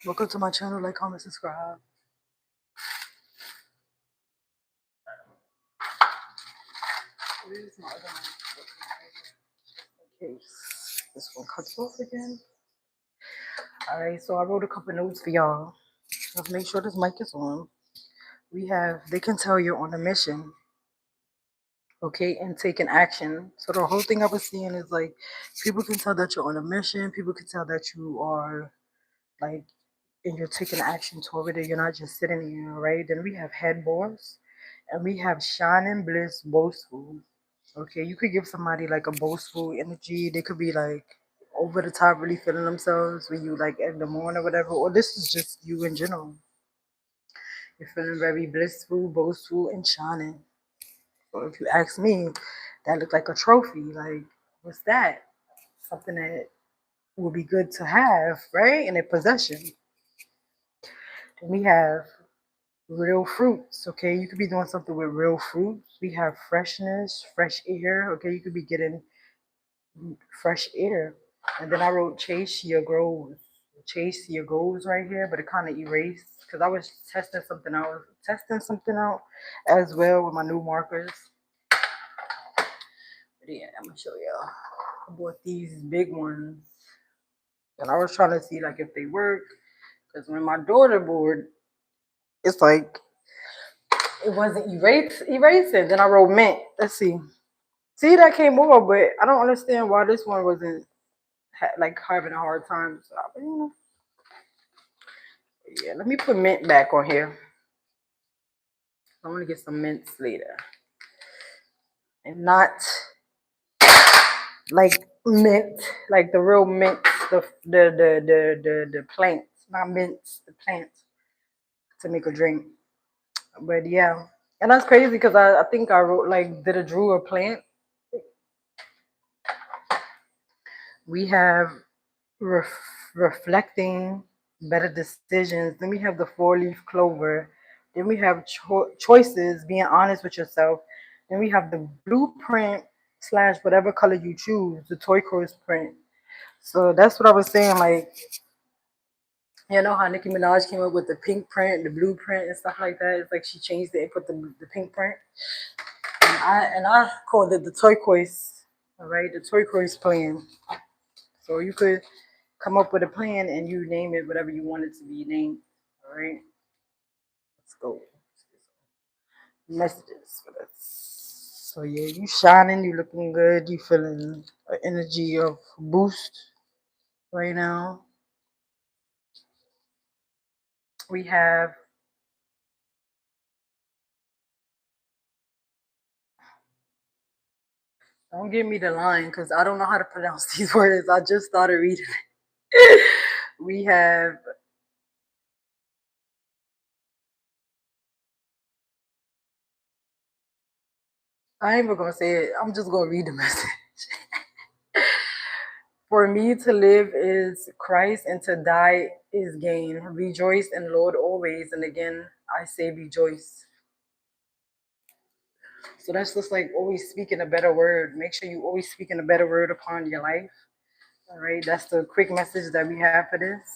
Welcome to my channel. Like, comment, subscribe. Where's my other one? In case this one cuts off again. Alright, so I wrote a couple notes for y'all. Let's make sure this mic is on. We have, they can tell you're on a mission, okay, and taking action. So the whole thing I was seeing is like, people can tell that you're on a mission. People can tell that you are like, and you're taking action toward it. You're not just sitting here, right? Then we have head boss, and we have shining bliss boastful. Okay, you could give somebody like a boastful energy. They could be like over the top, really feeling themselves when you like in the morning or whatever. Or this is just you in general. You're feeling very blissful, boastful, and shining. So if you ask me, that looked like a trophy. Like, what's that? Something that would be good to have, right? In a possession. Then we have real fruits. Okay, you could be doing something with real fruits. We have freshness, fresh air. Okay, you could be getting fresh air. And then I wrote chase your goals. Chase your goals right here, but it kind of erased because I was testing something out. Testing something out as well with my new markers. But yeah, I'm gonna show y'all. I bought these big ones, and I was trying to see like if they work. Because when my daughter board, it's like it wasn't erasing. Then I wrote mint. Let's see. See, that came over, but I don't understand why this one wasn't like having a hard time. So, you know, yeah, let me put mint back on here. I want to get some mints later, and not like mint, like the real mint, the plants, not mints, the plants to make a drink. But yeah, and that's crazy because I think I wrote like did a drew a plant. We have reflecting, better decisions. Then we have the four-leaf clover. Then we have choices, being honest with yourself. Then we have the blueprint slash whatever color you choose, the turquoise print. So that's what I was saying. Like, you know how Nicki Minaj came up with the pink print, the blueprint, and stuff like that. It's like she changed it and put the pink print. And I called it the turquoise. All right, the turquoise plan. So you could come up with a plan and you name it whatever you want it to be named. All right, let's go. Messages for this. So yeah, you shining, you looking good, you feeling an energy of boost right now. We have don't give me the line because I don't know how to pronounce these words. I just started reading it. We have I ain't even gonna say it. I'm just gonna read the message. For me to live is Christ and to die is gain. Rejoice in Lord always. And again, I say rejoice. So that's just like always speaking a better word. Make sure you always speaking a better word upon your life. All right. That's the quick message that we have for this.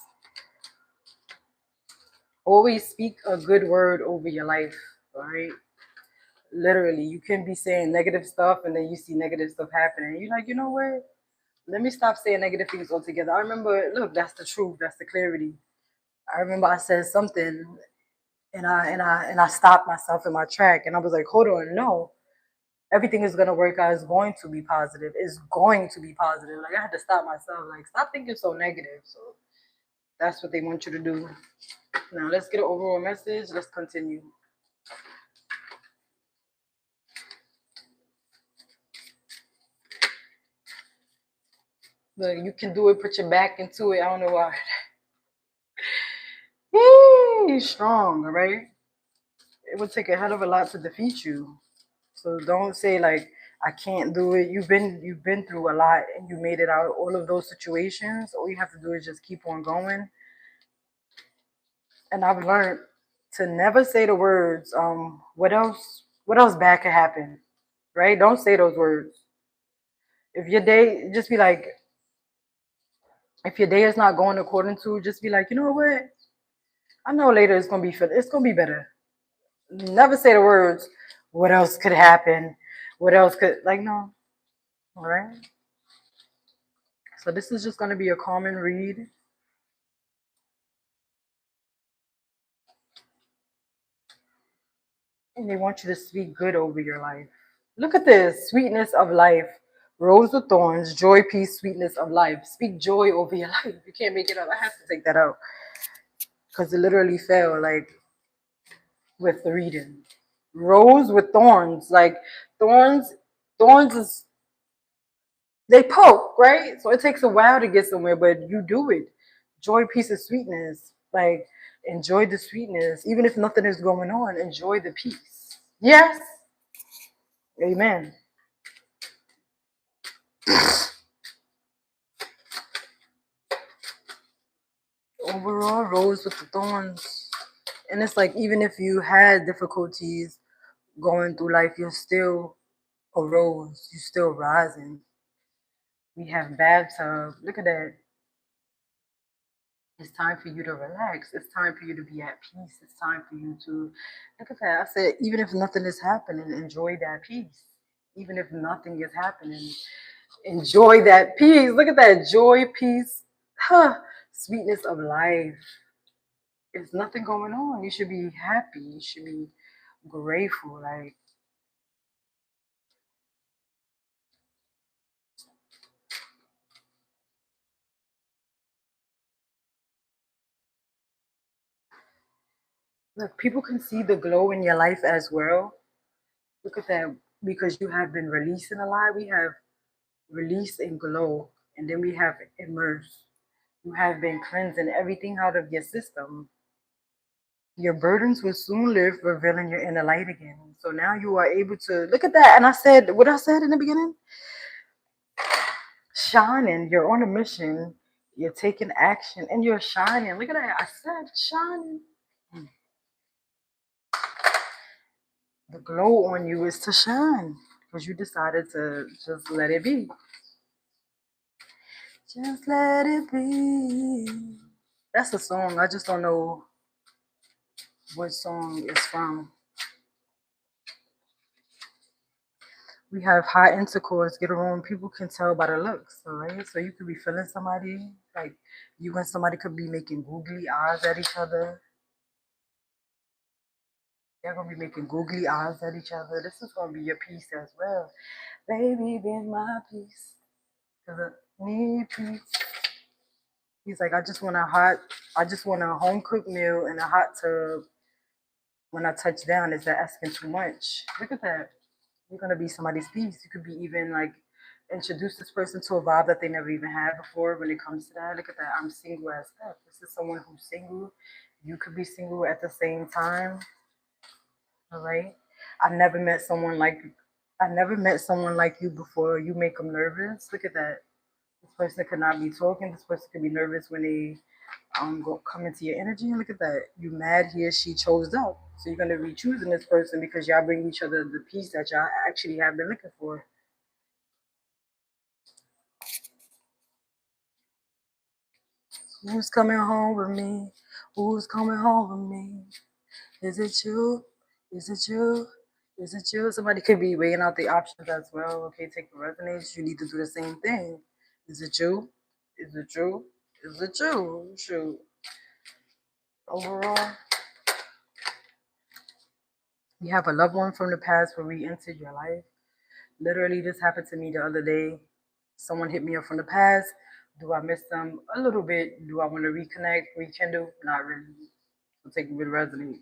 Always speak a good word over your life. All right. Literally, you can be saying negative stuff and then you see negative stuff happening. You're like, you know what? Let me stop saying negative things altogether. I remember, look, that's the truth. That's the clarity. I remember I said something and I stopped myself in my track and I was like, hold on, no. Everything is gonna work out, it's going to be positive. It's going to be positive. Like I had to stop myself, like stop thinking so negative. So that's what they want you to do. Now let's get an overall message. Let's continue. Look, you can do it, put your back into it. I don't know why. Yay, strong, all right? It would take a hell of a lot to defeat you. So don't say like I can't do it. You've been through a lot and you made it out of all of those situations. All you have to do is just keep on going. And I've learned to never say the words, what else bad could happen? Right? Don't say those words. If your day just be like if your day is not going according to, just be like, you know what? I know later it's gonna be better. Never say the words, what else could happen? What else could like no. Alright? So this is just gonna be a common read. And they want you to speak good over your life. Look at this sweetness of life. Rose of thorns, joy, peace, sweetness of life. Speak joy over your life. You can't make it up. I have to take that out because it literally fell like with the reading. Rose with thorns, like thorns. Thorns is they poke, right? So it takes a while to get somewhere, but you do it. Joy, peace, and sweetness. Like enjoy the sweetness, even if nothing is going on. Enjoy the peace. Yes, amen. Overall, rose with the thorns, and it's like even if you had difficulties going through life, you're still a rose. You're still rising. We have bathtub. Look at that. It's time for you to relax. It's time for you to be at peace. It's time for you to look at that. I said, even if nothing is happening, enjoy that peace. Even if nothing is happening, enjoy that peace. Look at that joy, peace, huh, sweetness of life. There's nothing going on. You should be happy. You should be grateful. Look, people can see the glow in your life as well. Look at that. Because you have been releasing a lot. We have release and glow, and then we have immerse. You have been cleansing everything out of your system. Your burdens will soon lift, revealing your inner light again. So now you are able to look at that. And I said what I said in the beginning, shining. You're on a mission. You're taking action, and you're shining. Look at that. I said shining. The glow on you is to shine because you decided to just let it be. Just let it be. That's a song. I just don't know what song it's from. We have high intercourse, get around. People can tell by the looks, all right? So you could be feeling somebody, like you and somebody could be making googly eyes at each other. They're gonna be making googly eyes at each other. This is gonna be your piece as well. Baby, be my piece. Cause I need peace. He's like, I just want a home cooked meal and a hot tub. When I touch down, is that asking too much? Look at that. You're gonna be somebody's piece. You could be even like introduce this person to a vibe that they never even had before when it comes to that. Look at that. I'm single as fuck. This is someone who's single. You could be single at the same time. All right. I never met someone like I never met someone like you before. You make them nervous. Look at that. This person could not be talking. This person could be nervous when they go come into your energy. And look at that. You mad he or she chose up. So you're gonna be choosing this person because y'all bring each other the peace that y'all actually have been looking for. Who's coming home with me? Who's coming home with me? Is it you? Is it you? Is it you? Somebody could be weighing out the options as well. Okay, take the resonates. You need to do the same thing. Is it you? Is it you? Is it you? Shoot. Overall, you have a loved one from the past where we entered your life. Literally, this happened to me the other day. Someone hit me up from the past. Do I miss them? A little bit. Do I want to reconnect, rekindle? Not really. So take it with resonate.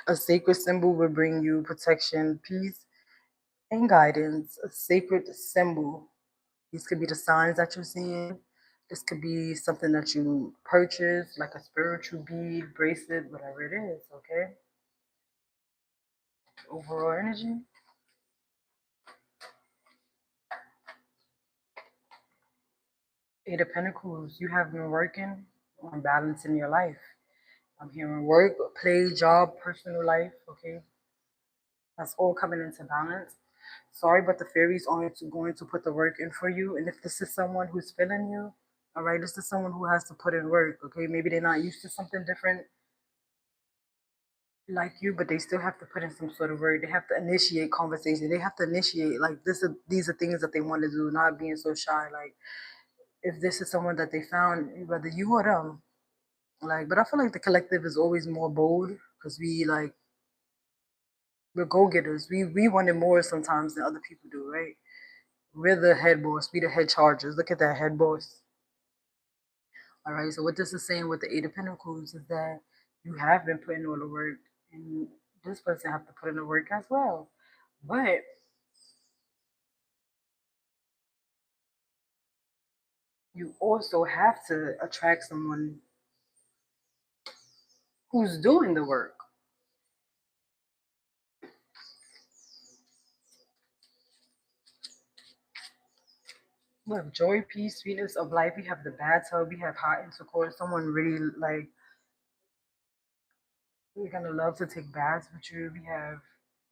A sacred symbol will bring you protection, peace, and guidance. A sacred symbol. These could be the signs that you're seeing. This could be something that you purchase, like a spiritual bead, bracelet, whatever it is, okay? Overall energy. Eight of Pentacles, you have been working on balancing your life. I'm hearing work, play, job, personal life, okay? That's all coming into balance. Sorry, but the fairies aren't going to put the work in for you. And if this is someone who's feeling you, all right, this is someone who has to put in work, okay? Maybe they're not used to something different. like you, but they still have to put in some sort of work. They have to initiate conversation. They have to initiate like these are things that they want to do, not being so shy. Like if this is someone that they found, whether you or them, like. But I feel like the collective is always more bold because we're go getters. We want it more sometimes than other people do, right? We're the head boss. We the head chargers. Look at that head boss. All right. So what this is saying with the Eight of Pentacles is that you have been putting all the work, and this person have to put in the work as well. But you also have to attract someone who's doing the work. We have joy, peace, sweetness of life. We have the bathtub. We have hot intercourse. Someone really like we're gonna love to take baths with you. We have,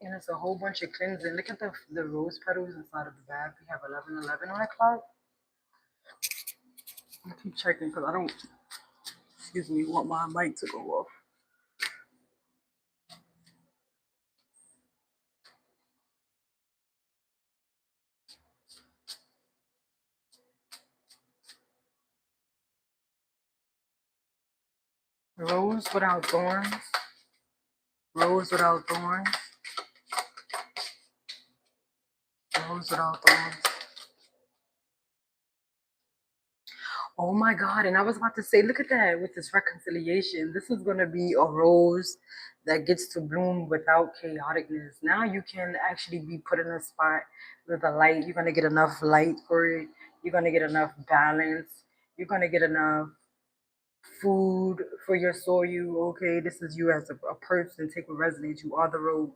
and it's a whole bunch of cleansing. Look at the rose petals inside of the bath. We have 1111 on the clock. I keep checking because I don't, excuse me, want my mic to go off. Rose without thorns. Rose without thorns. Rose without thorns. Oh my God. And I was about to say, look at that with this reconciliation. This is going to be a rose that gets to bloom without chaoticness. Now you can actually be put in a spot with a light. You're going to get enough light for it. You're going to get enough balance. You're going to get enough food for your soil. Okay, this is you as a person. Take what resonates. You are the rose.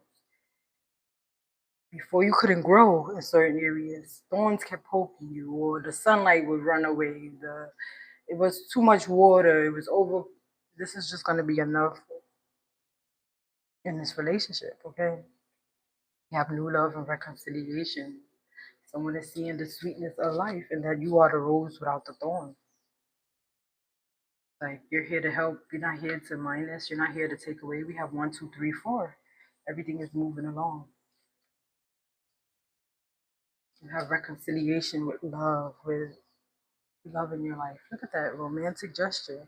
Before you couldn't grow in certain areas, thorns kept poking you, or the sunlight would run away. It was too much water. It was over. This is just gonna be enough in this relationship, okay? You have new love and reconciliation. Someone is seeing the sweetness of life, and that you are the rose without the thorn. Like you're here to help. You're not here to minus. You're not here to take away. We have one, two, three, four. Everything is moving along. You have reconciliation with love in your life. Look at that romantic gesture.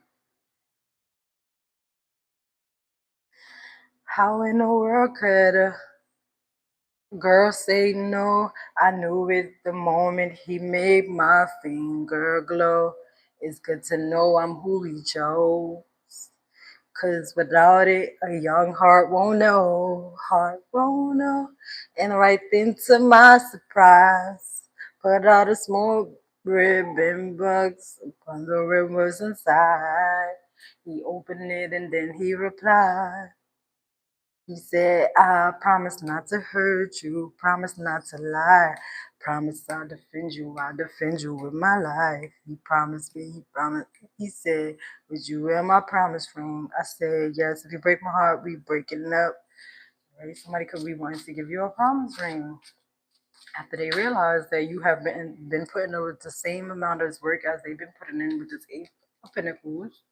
How in the world could a girl say no? I knew it the moment he made my finger glow. It's good to know I'm who he chose. Cause without it, a young heart won't know. Heart won't know. And right then to my surprise, put out a small ribbon bugs upon the ribbons inside. He opened it and then he replied. He said, I promise not to hurt you, promise not to lie, promise I'll defend you with my life. He promised me, he said, would you wear my promise ring? I said, yes, if you break my heart, we breaking up. Right? Somebody could be wanting to give you a promise ring. After they realize that you have been putting in the same amount of work as they've been putting in with this Eight of Pentacles,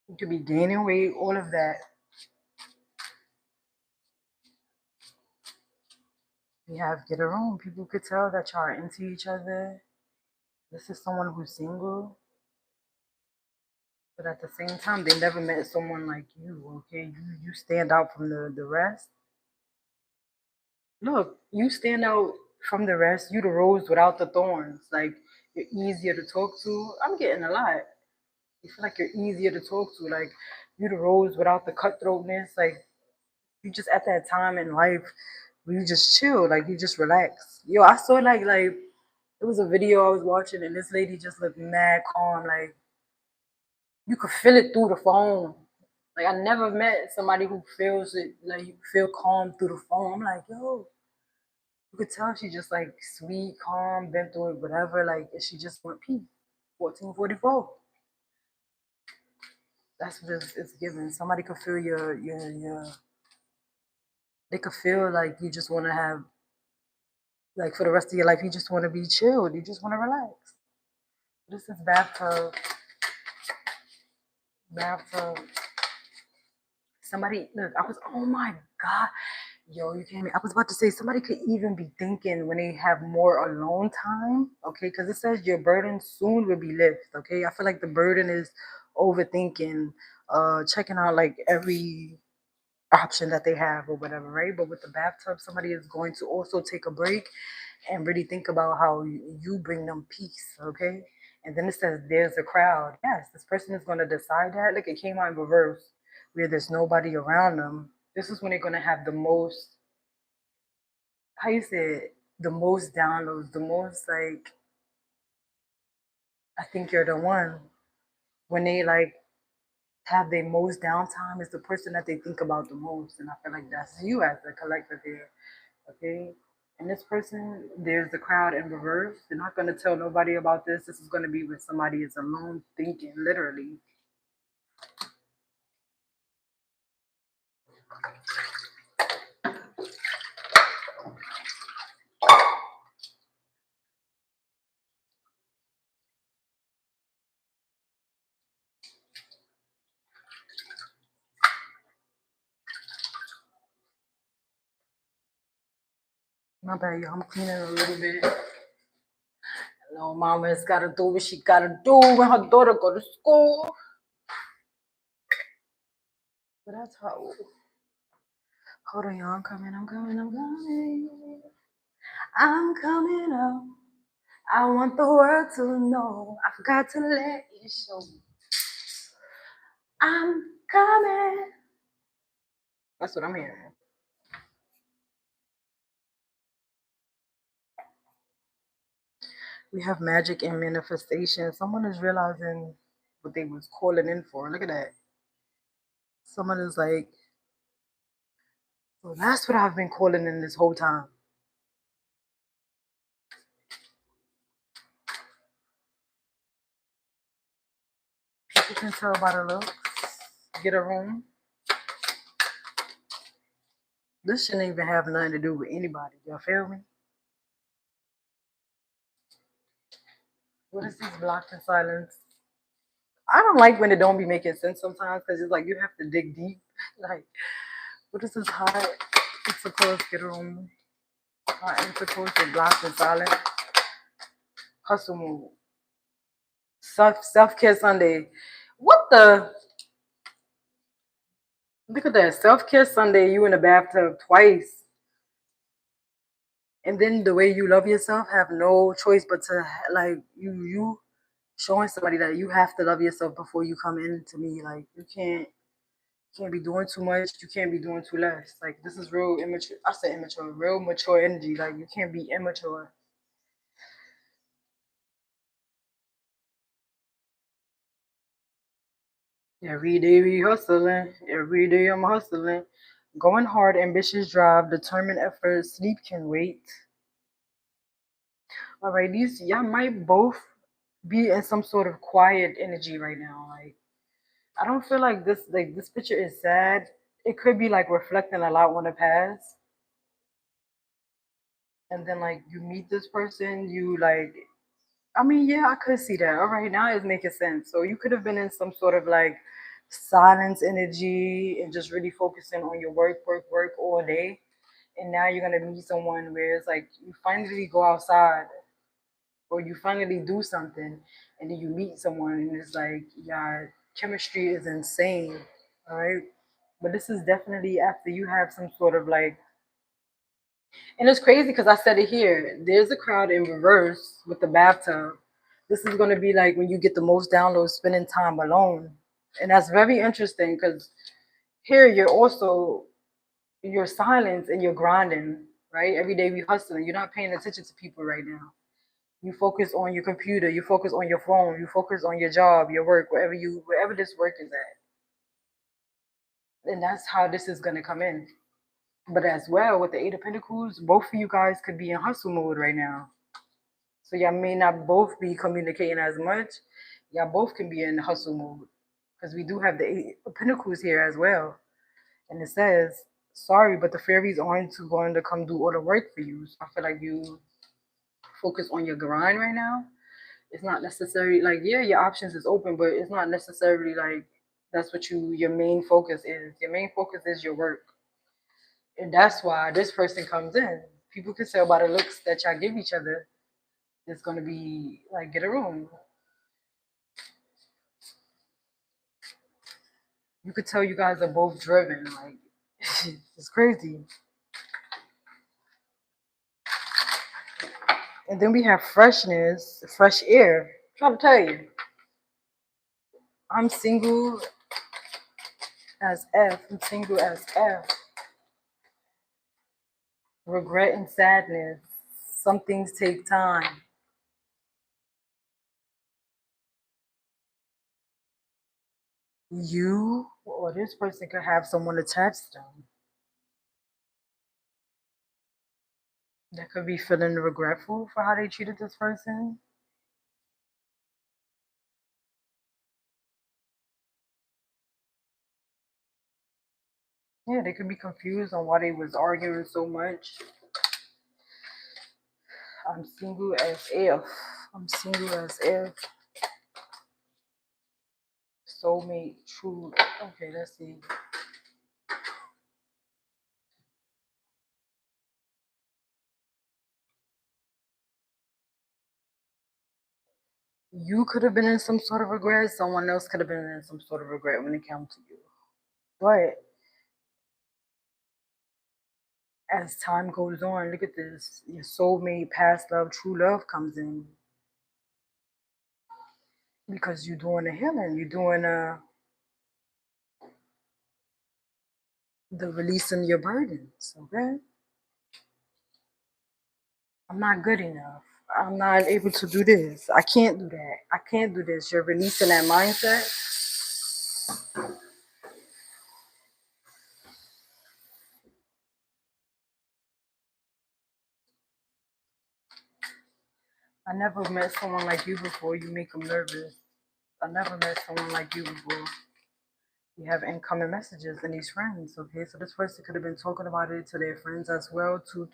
you could be gaining weight, all of that. We have get a room. People could tell that y'all are into each other. This is someone who's single, but at the same time, they never met someone like you. Okay, you stand out from the rest. Look, you stand out from the rest. You the rose without the thorns. Like you're easier to talk to. I'm getting a lot. You feel like you're easier to talk to. Like you the rose without the cutthroatness. Like you just at that time in life where you just chill. Like you just relax. Yo, I saw like it was a video I was watching, and this lady just looked mad calm. Like you could feel it through the phone. Like I never met somebody who feels it. Like you feel calm through the phone. I'm like, yo, you could tell she just like sweet, calm, been through it, whatever. Like she just want peace. 1444. That's what it's giving. Somebody could feel your. They could feel like you just want to have like for the rest of your life. You just want to be chilled. You just want to relax. This is bathtub. Bathtub. Somebody, look, I was, oh my God. Yo, you can't. I was about to say somebody could even be thinking when they have more alone time, okay? Because it says your burden soon will be lifted, okay? I feel like the burden is overthinking, checking out like every option that they have or whatever, right? But with the bathtub, somebody is going to also take a break and really think about how you bring them peace, okay? And then it says there's a crowd. Yes, this person is going to decide that. Look, it came out in reverse where there's nobody around them. This is when they're going to have the most, how you say it, the most downloads, the most like, I think you're the one. When they like have their most downtime is the person that they think about the most. And I feel like that's you as the collective here. Okay. And this person, there's the crowd in reverse. They're not gonna tell nobody about this. This is gonna be when somebody is alone thinking, literally. My bad, y'all. I'm cleaning a little bit. No, mama's gotta do what she gotta do when her daughter go to school. But that's how. Hold on, y'all. I'm coming. I'm coming. I'm coming. I'm coming up. I want the world to know. I forgot to let you show. I'm coming. That's what I'm hearing. We have magic and manifestation. Someone is realizing what they was calling in for. Look at that. Someone is like, so that's what I've been calling in this whole time. You can tell by the looks. Get a room. This shouldn't even have nothing to do with anybody. Y'all feel me? What is this blocked in silence? I don't like when it don't be making sense sometimes because it's like you have to dig deep. Like, what is this high intercourse? Get a room. High intercourse is blocked in silence. Hustle move. Self care Sunday. What the? Look at that. Self care Sunday. You in the bathtub twice. And then the way you love yourself, have no choice but to like you showing somebody that you have to love yourself before you come into me. Like you can't be doing too much. You can't be doing too less. Like this is real immature. I say immature, real mature energy. Like you can't be immature. Every day we hustling. Every day I'm hustling. Going hard, ambitious drive, determined effort. Sleep can wait. All right, these y'all might both be in some sort of quiet energy right now. Like I don't feel like this picture is sad. It could be like reflecting a lot on the past. And then like you meet this person, you like I mean, yeah, I could see that. All right, now it's making sense. So you could have been in some sort of like silence energy and just really focusing on your work, work, work all day. And now you're gonna meet someone where it's like you finally go outside or you finally do something and then you meet someone and it's like, yeah, chemistry is insane. All right. But this is definitely after you have some sort of like, and it's crazy because I said it here. There's a crowd in reverse with the bathtub. This is going to be like when you get the most downloads spending time alone. And that's very interesting because here you're also, you're silent and you're grinding, right? Every day we hustling. You're not paying attention to people right now. You focus on your computer, you focus on your phone, you focus on your job, your work, wherever this work is at. And that's how this is gonna come in. But as well with the Eight of Pentacles, both of you guys could be in hustle mode right now. So y'all may not both be communicating as much. Y'all both can be in hustle mode. Because we do have the Eight of Pentacles here as well. And it says, sorry, but the fairies aren't going to come do all the work for you. So I feel like you focus on your grind right now. It's not necessarily like, yeah, your options is open, but it's not necessarily like That's what your main focus is. Your main focus is your work. And that's why this person comes in. People can tell by the looks that y'all give each other. It's gonna be like get a room. You could tell you guys are both driven. Like it's crazy. And then we have freshness, fresh air. I'm trying to tell you, I'm single as F. I'm single as F. Regret and sadness. Some things take time. You or this person could have someone attached to them that could be feeling regretful for how they treated this person. Yeah, they could be confused on why they was arguing so much. I'm single as F. I'm single as F. Soulmate, true. Okay, let's see. You could have been in some sort of regret. Someone else could have been in some sort of regret when it comes to you. But as time goes on, look at this. Your soulmate, past love, true love comes in because you're doing the healing. You're doing the releasing your burdens. Okay, I'm not good enough. I'm not able to do this. I can't do that. I can't do this. You're releasing that mindset. I never met someone like you before. You make them nervous. I never met someone like you before. You have incoming messages and these friends. Okay, so this person could have been talking about it to their friends as well. Two.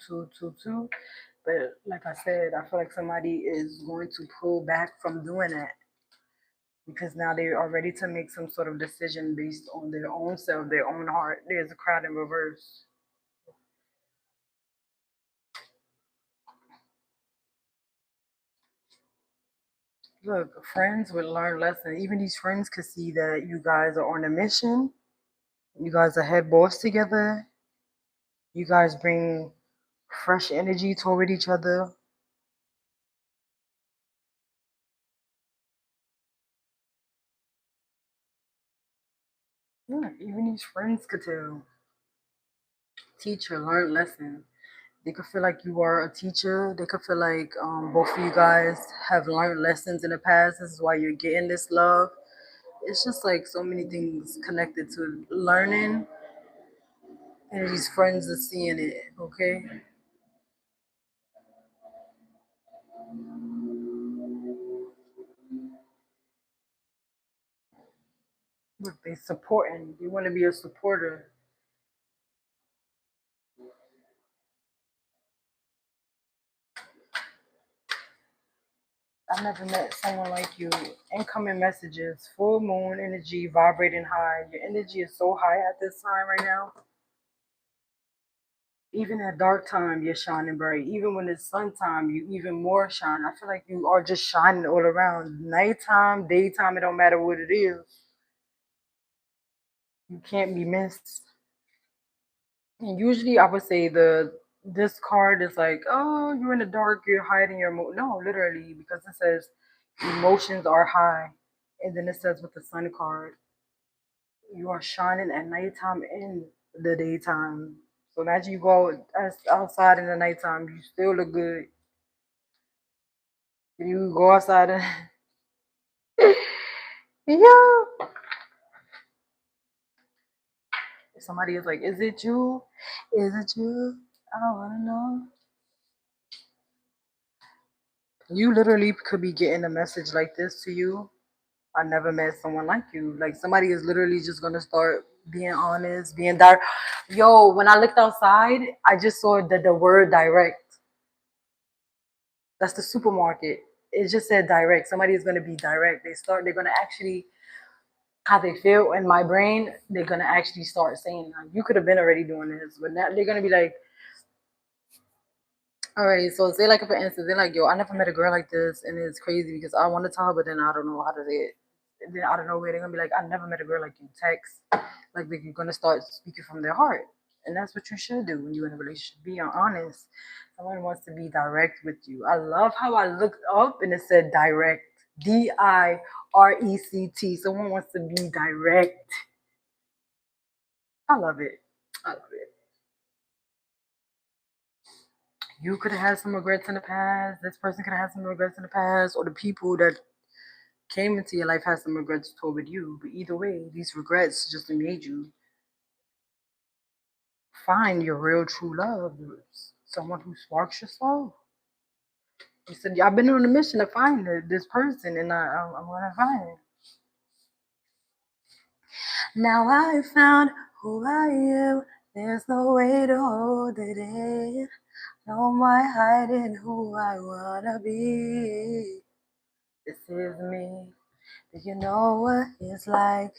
But like I said, I feel like somebody is going to pull back from doing that because now they are ready to make some sort of decision based on their own self, their own heart. There's a crowd in reverse. Look, friends would learn lessons. Even these friends could see that you guys are on a mission. You guys are head boss together. You guys bring fresh energy toward each other. Yeah, even these friends could tell. Teacher, learn lesson. They could feel like you are a teacher. They could feel like both of you guys have learned lessons in the past. This is why you're getting this love. It's just like so many things connected to learning, and these friends are seeing it. Okay, look, they supporting. You want to be a supporter. I never met someone like you. Incoming messages, full moon energy, vibrating high. Your energy is so high at this time right now. Even at dark time, you're shining bright. Even when it's sun time, you even more shine. I feel like you are just shining all around. Nighttime, daytime, it don't matter what it is. You can't be missed. And usually, I would say this card is like, oh, you're in the dark, you're hiding your no, literally, because it says emotions are high, and then it says with the sun card, you are shining at nighttime and the daytime. So imagine you go outside in the nighttime, you still look good. You go outside and yeah. Somebody is like, is it you? Is it you? I don't want to know. You literally could be getting a message like this to you. I never met someone like you. Like somebody is literally just gonna start being honest, being direct. Yo, when I looked outside, I just saw the word direct. That's the supermarket. It just said direct. Somebody is gonna be direct. They're gonna actually how they feel in my brain, they're gonna actually start saying like, you could have been already doing this, but now they're gonna be like, all right, so say like for instance, they're like, yo, I never met a girl like this, and it's crazy because I want to tell her, but then I don't know how to say it. And then I don't know where they're gonna be like, I never met a girl like you. Text, like you're gonna start speaking from their heart, and that's what you should do when you're in a relationship. Be honest. Someone wants to be direct with you. I love how I looked up and it said direct, direct. Someone wants to be direct. I love it. I love it. You could have had some regrets in the past. This person could have had some regrets in the past, or the people that came into your life had some regrets toward you. But either way, these regrets just made you find your real true love, someone who sparks your soul. You said, I've been on a mission to find this person, and I'm going to find it. Now I found who I am. There's no way to hold it in. No more hiding who I want to be. This is me. Do you know what it's like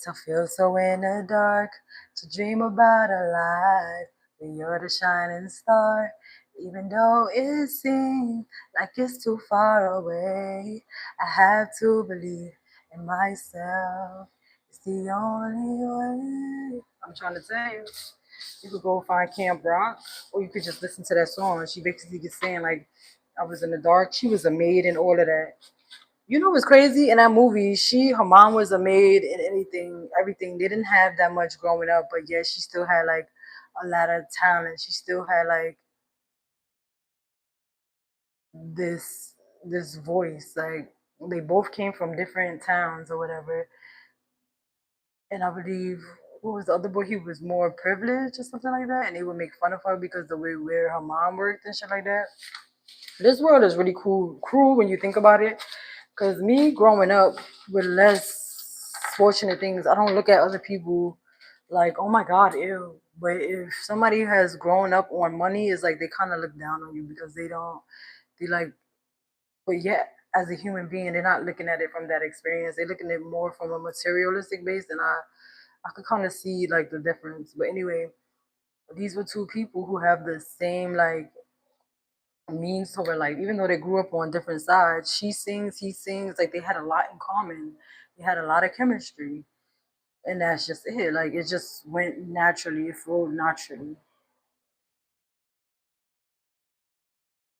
to feel so in the dark, to dream about a life where you're the shining star, even though it seems like it's too far away? I have to believe in myself. It's the only way. I'm trying to tell you. You could go find Camp Rock, or you could just listen to that song. She basically just saying like, I was in the dark. She was a maid and all of that. You know what's crazy in that movie? Her mom was a maid and everything. They didn't have that much growing up, but yet she still had like a lot of talent. She still had like this this voice. Like they both came from different towns or whatever. And I believe what was the other boy? He was more privileged or something like that, and they would make fun of her because the way where her mom worked and shit like that. This world is really cruel when you think about it. Cause me growing up with less fortunate things, I don't look at other people like, oh my god, ew. But if somebody has grown up on money, it's like they kind of look down on you because they don't. They like, but yet as a human being, they're not looking at it from that experience. They're looking at it more from a materialistic base, and I could kind of see like the difference. But anyway, these were two people who have the same like means to her life, even though they grew up on different sides. She sings, he sings, like they had a lot in common. They had a lot of chemistry. And that's just it. Like it just went naturally, it flowed naturally.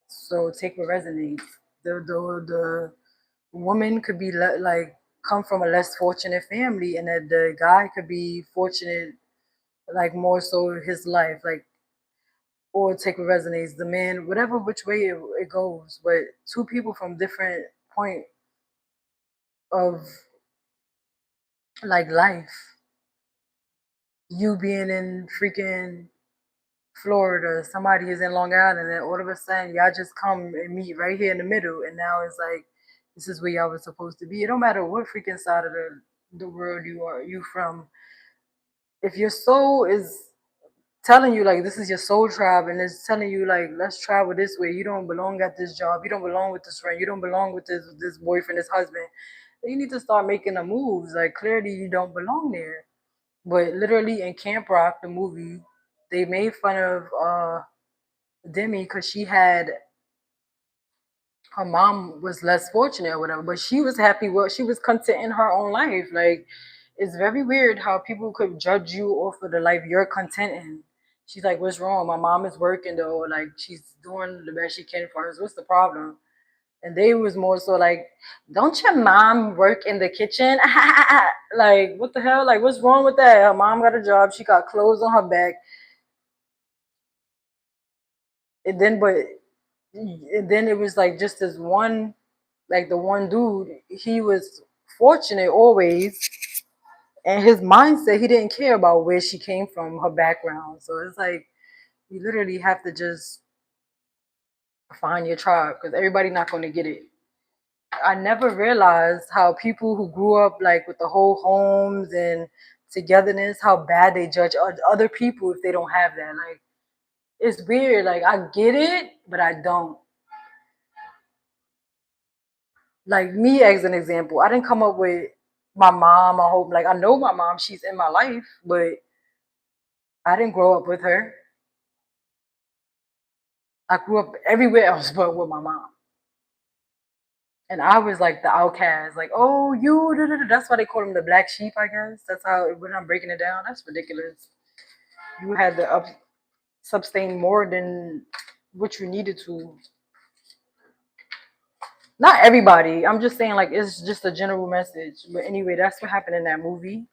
So take what resonates. The woman could be like come from a less fortunate family, and the guy could be fortunate, like more so his life, like or take what resonates. The man, whatever which way it goes, but two people from different point of like life. You being in freaking Florida, somebody is in Long Island, and all of a sudden y'all just come and meet right here in the middle, and now it's like this is where y'all was supposed to be. It don't matter what freaking side of the world you from. If your soul is telling you like this is your soul tribe, and it's telling you like let's travel this way, you don't belong at this job, you don't belong with this friend, you don't belong with this boyfriend, this husband. You need to start making the moves. Like clearly you don't belong there. But literally in Camp Rock, the movie, they made fun of Demi because she had her mom was less fortunate or whatever, but she was happy. Well, she was content in her own life. Like it's very weird how people could judge you off of the life you're content in. She's like, "What's wrong? My mom is working though. Like she's doing the best she can for us. What's the problem?" And they was more so like, "Don't your mom work in the kitchen?" Like, what the hell? Like, what's wrong with that? Her mom got a job. She got clothes on her back. And then it was like just this one, like the one dude. He was fortunate always, and his mindset, he didn't care about where she came from, her background. So it's like you literally have to just find your tribe because everybody not going to get it. I never realized how people who grew up like with the whole homes and togetherness, how bad they judge other people if they don't have that. Like it's weird. Like I get it, but I don't. Like me as an example, I didn't come up with my mom, I hope, like, I know my mom, she's in my life, but I didn't grow up with her. I grew up everywhere else but with my mom. And I was like the outcast, like, oh, you, da, da, da. That's why they call him the black sheep, I guess. That's how, when I'm breaking it down, that's ridiculous. You had to sustain more than what you needed to. Not everybody. I'm just saying, like, it's just a general message. But anyway, that's what happened in that movie.